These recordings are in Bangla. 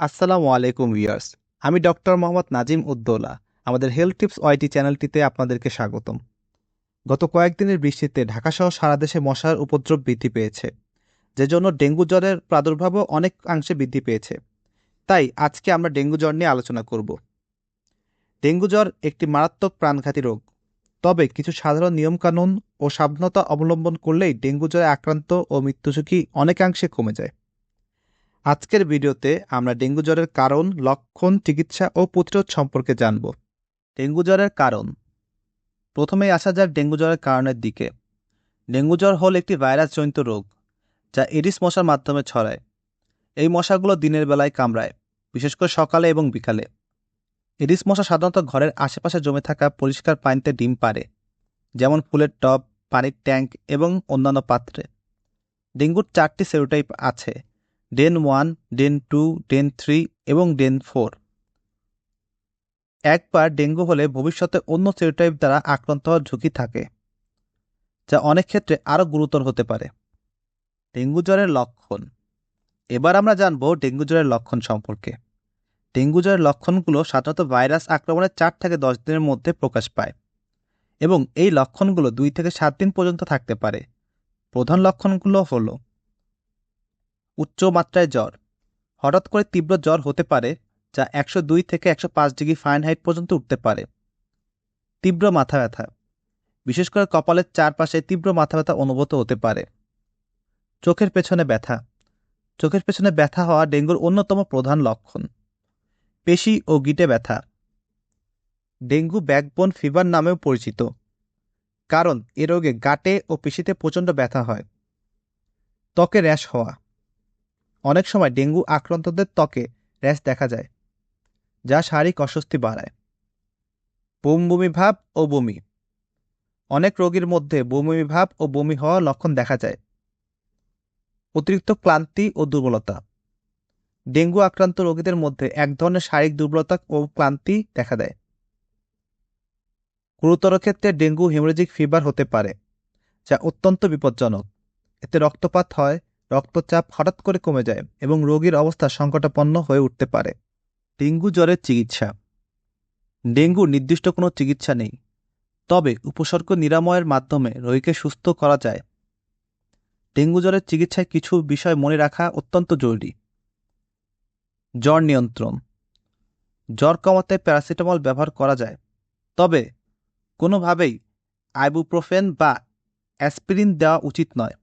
আসসালামু আলাইকুম ভিউয়ার্স। আমি ডক্টর মোহাম্মদ নাজিম উদ্দৌলা। আমাদের হেলথ টিপস ওয়াইটি চ্যানেলটিতে আপনাদেরকে স্বাগতম। গত কয়েকদিনের বৃষ্টিতে ঢাকাসহ সারা দেশে মশার উপদ্রব বৃদ্ধি পেয়েছে, যে জন্য ডেঙ্গু জ্বরের প্রাদুর্ভাবও অনেকাংশে বৃদ্ধি পেয়েছে। তাই আজকে আমরা ডেঙ্গু জ্বর নিয়ে আলোচনা করব। ডেঙ্গু জ্বর একটি মারাত্মক প্রাণঘাতী রোগ। তবে কিছু সাধারণ নিয়মকানুন ও সাবধানতা অবলম্বন করলেই ডেঙ্গু জ্বরে আক্রান্ত ও মৃত্যুঝুঁকি অনেকাংশে কমে যায়। আজকের ভিডিওতে আমরা ডেঙ্গু জ্বরের কারণ, লক্ষণ, চিকিৎসা ও প্রতিরোধ সম্পর্কে জানব। ডেঙ্গু জ্বরের কারণ। প্রথমেই আসা যাক ডেঙ্গু জ্বরের কারণের দিকে। ডেঙ্গু জ্বর হল একটি ভাইরাসজনিত রোগ, যা এডিস মশার মাধ্যমে ছড়ায়। এই মশাগুলো দিনের বেলায় কামড়ায়, বিশেষ করে সকালে এবং বিকালে। এডিস মশা সাধারণত ঘরের আশেপাশে জমে থাকা পরিষ্কার পানিতে ডিম পাড়ে, যেমন ফুলের টব, পানির ট্যাঙ্ক এবং অন্যান্য পাত্রে। ডেঙ্গুর 4টি সেরোটাইপ আছে: ডেন 1, ডেন 2, ডেন 3 এবং ডেন 4। একবার ডেঙ্গু হলে ভবিষ্যতে অন্য সেরোটাইপ দ্বারা আক্রান্ত হওয়ার ঝুঁকি থাকে, যা অনেক ক্ষেত্রে আরও গুরুতর হতে পারে। ডেঙ্গু জ্বরের লক্ষণ। এবার আমরা জানব ডেঙ্গু জ্বরের লক্ষণ সম্পর্কে। ডেঙ্গু জ্বরের লক্ষণগুলো সাধারণত ভাইরাস আক্রমণের 4 থেকে 10 দিনের মধ্যে প্রকাশ পায় এবং এই লক্ষণগুলো 2 থেকে 7 দিন পর্যন্ত থাকতে পারে। প্রধান লক্ষণগুলো হল: উচ্চ মাত্রায় জ্বর। হঠাৎ করে তীব্র জ্বর হতে পারে, যা 102 থেকে 105 ডিগ্রি ফারেনহাইট পর্যন্ত উঠতে পারে। তীব্র মাথা ব্যথা, বিশেষ করে কপালের চারপাশে তীব্র মাথা ব্যথা অনুভূত হতে পারে। চোখের পেছনে ব্যথা। চোখের পেছনে ব্যথা হওয়া ডেঙ্গুর অন্যতম প্রধান লক্ষণ। পেশি ও গিঁটে ব্যথা। ডেঙ্গু ব্যাকবোন ফিভার নামেও পরিচিত, কারণ এ রোগে গাঁটে ও পেশিতে প্রচণ্ড ব্যথা হয়। ত্বকে র্যাশ হওয়া। অনেক সময় ডেঙ্গু আক্রান্তদের ত্বকে র্যাশ দেখা যায়, যা শারীরিক অস্বস্তি বাড়ায়। বমি ভাব ও বমি। অনেক রোগীর মধ্যে বমি ভাব ও বমি হওয়ার লক্ষণ দেখা যায়। অতিরিক্ত ক্লান্তি ও দুর্বলতা। ডেঙ্গু আক্রান্ত রোগীদের মধ্যে এক ধরনের শারীরিক দুর্বলতা ও ক্লান্তি দেখা দেয়। গুরুতর ক্ষেত্রে ডেঙ্গু হেমোরেজিক ফিভার হতে পারে, যা অত্যন্ত বিপজ্জনক। এতে রক্তপাত হয়, রক্তচাপ হঠাৎ করে কমে যায় এবং রোগীর অবস্থা সংকটাপন্ন হয়ে উঠতে পারে। ডেঙ্গু জ্বরের চিকিৎসা। ডেঙ্গুর নির্দিষ্ট কোনো চিকিৎসা নেই, তবে উপসর্গ নিরাময়ের মাধ্যমে রোগীকে সুস্থ করা যায়। ডেঙ্গু জ্বরের চিকিৎসায় কিছু বিষয় মনে রাখা অত্যন্ত জরুরি। জ্বর নিয়ন্ত্রণ। জ্বর কমাতে প্যারাসিটামল ব্যবহার করা যায়, তবে কোনোভাবেই আইবুপ্রোফেন বা অ্যাসপিরিন দেওয়া উচিত নয়,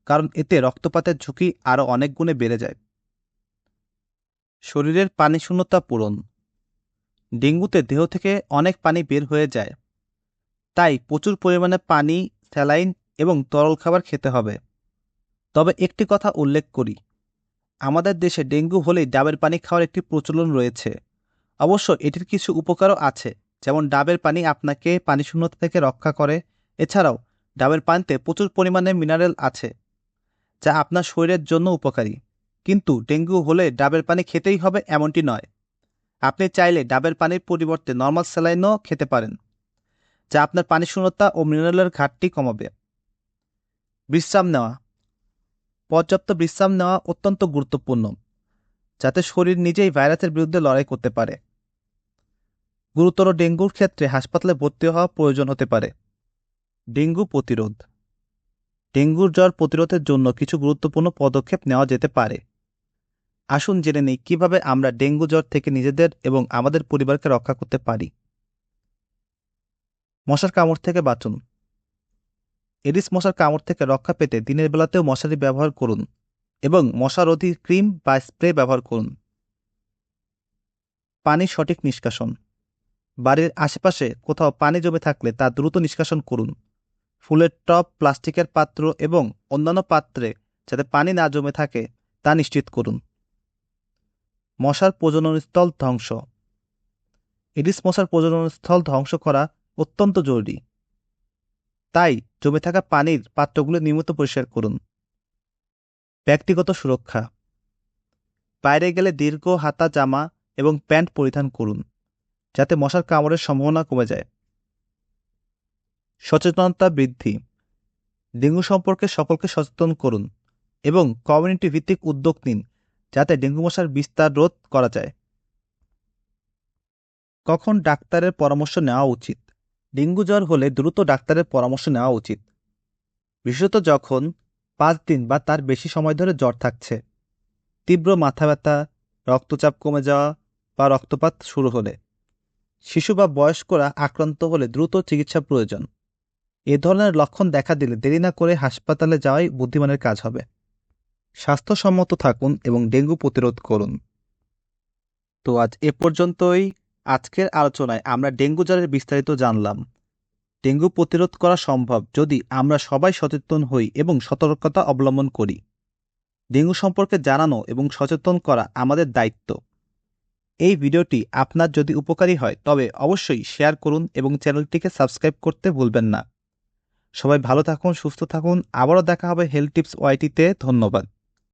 কারণ এতে রক্তপাতের ঝুঁকি আরও অনেক গুণে বেড়ে যায়। শরীরের পানি শূন্যতা পূরণ। ডেঙ্গুতে দেহ থেকে অনেক পানি বের হয়ে যায়, তাই প্রচুর পরিমাণে পানি, স্যালাইন এবং তরল খাবার খেতে হবে। তবে একটি কথা উল্লেখ করি, আমাদের দেশে ডেঙ্গু হলেই ডাবের পানি খাওয়ার একটি প্রচলন রয়েছে। অবশ্য এটির কিছু উপকারও আছে, যেমন ডাবের পানি আপনাকে পানিশূন্যতা থেকে রক্ষা করে। এছাড়াও ডাবের পানিতে প্রচুর পরিমাণে মিনারেল আছে, যা আপনার শরীরের জন্য উপকারী। কিন্তু ডেঙ্গু হলে ডাবের পানি খেতেই হবে এমনটি নয়। আপনি চাইলে ডাবের পানির পরিবর্তে নর্মাল স্যালাইনও খেতে পারেন, যা আপনার পানিশূন্যতা ও মিনারেলের ঘাটতি কমাবে। বিশ্রাম নেওয়া। পর্যাপ্ত বিশ্রাম নেওয়া অত্যন্ত গুরুত্বপূর্ণ, যাতে শরীর নিজেই ভাইরাসের বিরুদ্ধে লড়াই করতে পারে। গুরুতর ডেঙ্গুর ক্ষেত্রে হাসপাতালে ভর্তি হওয়া প্রয়োজন হতে পারে। ডেঙ্গু প্রতিরোধ। ডেঙ্গুর জ্বর প্রতিরোধের জন্য কিছু গুরুত্বপূর্ণ পদক্ষেপ নেওয়া যেতে পারে। আসুন জেনে নিই কিভাবে আমরা ডেঙ্গু জ্বর থেকে নিজেদের এবং আমাদের পরিবারকে রক্ষা করতে পারি। মশার কামড় থেকে বাঁচুন। এডিস মশার কামড় থেকে রক্ষা পেতে দিনের বেলাতেও মশারি ব্যবহার করুন এবং মশারোধী ক্রিম বা স্প্রে ব্যবহার করুন। পানির সঠিক নিষ্কাশন। বাড়ির আশেপাশে কোথাও পানি জমে থাকলে তা দ্রুত নিষ্কাশন করুন। ফুলের টব, প্লাস্টিকের পাত্র এবং অন্যান্য পাত্রে যাতে পানি না জমে থাকে তা নিশ্চিত করুন। মশার প্রজননস্থল ধ্বংস। এডিস মশার প্রজননস্থল ধ্বংস করা অত্যন্ত জরুরি, তাই জমে থাকা পানির পাত্রগুলো নিয়মিত পরিষ্কার করুন। ব্যক্তিগত সুরক্ষা। বাইরে গেলে দীর্ঘ হাতা জামা এবং প্যান্ট পরিধান করুন, যাতে মশার কামড়ের সম্ভাবনা কমে যায়। সচেতনতা বৃদ্ধি। ডেঙ্গু সম্পর্কে সকলকে সচেতন করুন এবং কমিউনিটি ভিত্তিক উদ্যোগ নিন, যাতে ডেঙ্গু মশার বিস্তার রোধ করা যায়। কখন ডাক্তারের পরামর্শ নেওয়া উচিত? ডেঙ্গু জ্বর হলে দ্রুত ডাক্তারের পরামর্শ নেওয়া উচিত, বিশেষত যখন 5 দিন বা তার বেশি সময় ধরে জ্বর থাকছে, তীব্র মাথা ব্যথা, রক্তচাপ কমে যাওয়া বা রক্তপাত শুরু হলে, শিশু বা বয়স্করা আক্রান্ত হলে দ্রুত চিকিৎসা প্রয়োজন। এ ধরনের লক্ষণ দেখা দিলে দেরি না করে হাসপাতালে যাওয়াই বুদ্ধিমানের কাজ হবে। স্বাস্থ্যসম্মত থাকুন এবং ডেঙ্গু প্রতিরোধ করুন। তো আজ এ পর্যন্তই। আজকের আলোচনায় আমরা ডেঙ্গু জ্বরের বিস্তারিত জানলাম। ডেঙ্গু প্রতিরোধ করা সম্ভব যদি আমরা সবাই সচেতন হই এবং সতর্কতা অবলম্বন করি। ডেঙ্গু সম্পর্কে জানানো এবং সচেতন করা আমাদের দায়িত্ব। এই ভিডিওটি আপনার যদি উপকারী হয় তবে অবশ্যই শেয়ার করুন এবং চ্যানেলটিকে সাবস্ক্রাইব করতে ভুলবেন না। সবাই ভালো থাকুন, সুস্থ থাকুন। আবারও দেখা হবে হেলথ টিপস ওয়াইটিতে। ধন্যবাদ।